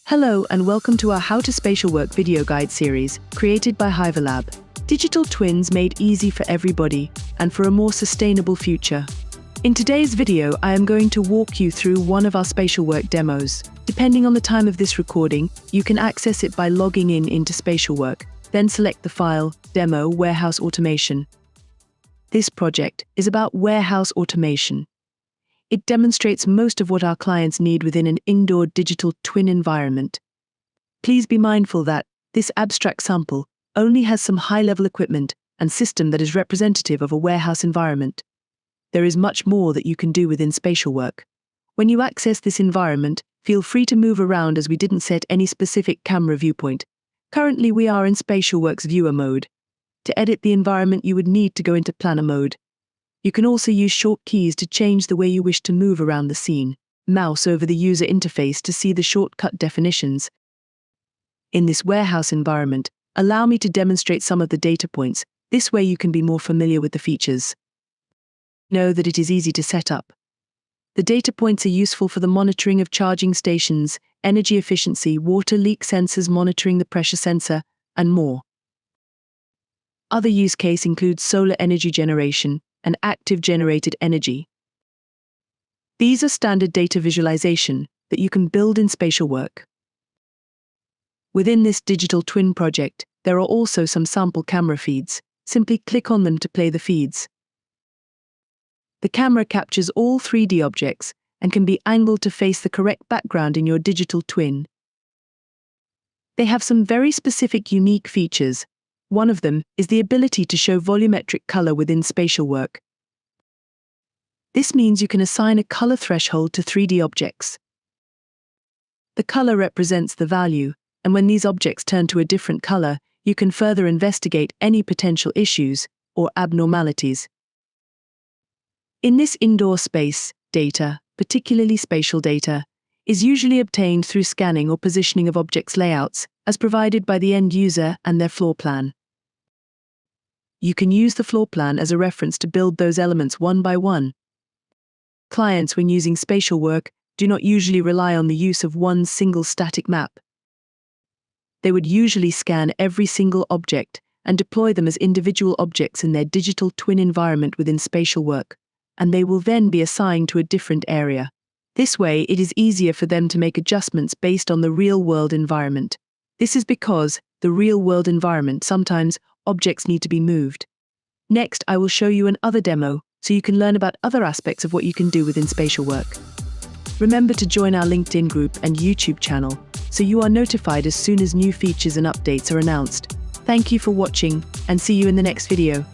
Hello and welcome to our How to Spatial Work video guide series, created by Hyverlab. Digital twins made easy for everybody and for a more sustainable future. In today's video, I am going to walk you through one of our spatial work demos. Depending on the time of this recording, you can access it by logging in into SpatialWork, then select the file, Demo Warehouse Automation. This project is about warehouse automation. It demonstrates most of what our clients need within an indoor digital twin environment. Please be mindful that this abstract sample only has some high-level equipment and system that is representative of a warehouse environment. There is much more that you can do within SpatialWork. When you access this environment, feel free to move around as we didn't set any specific camera viewpoint. Currently, we are in SpatialWork's viewer mode. To edit the environment, you would need to go into planner mode. You can also use short keys to change the way you wish to move around the scene. Mouse over the user interface to see the shortcut definitions. In this warehouse environment, allow me to demonstrate some of the data points. This way you can be more familiar with the features. Know that it is easy to set up. The data points are useful for the monitoring of charging stations, energy efficiency, water leak sensors, monitoring the pressure sensor, and more. Other use case includes solar energy generation and active generated energy. These are standard data visualization that you can build in SpatialWork. Within this digital twin project, there are also some sample camera feeds. Simply click on them to play the feeds. The camera captures all 3D objects and can be angled to face the correct background in your digital twin. They have some very specific unique features. One of them is the ability to show volumetric color within SpatialWork. This means you can assign a color threshold to 3D objects. The color represents the value, and when these objects turn to a different color, you can further investigate any potential issues or abnormalities. In this indoor space, data, particularly spatial data, is usually obtained through scanning or positioning of objects' layouts, as provided by the end user and their floor plan. You can use the floor plan as a reference to build those elements one by one. Clients, when using SpatialWork, do not usually rely on the use of one single static map. They would usually scan every single object and deploy them as individual objects in their digital twin environment within SpatialWork, and they will then be assigned to a different area. This way, it is easier for them to make adjustments based on the real-world environment. This is because the real-world environment, sometimes objects need to be moved. Next, I will show you another demo so you can learn about other aspects of what you can do within SpatialWork. Remember to join our LinkedIn group and YouTube channel so you are notified as soon as new features and updates are announced. Thank you for watching and see you in the next video.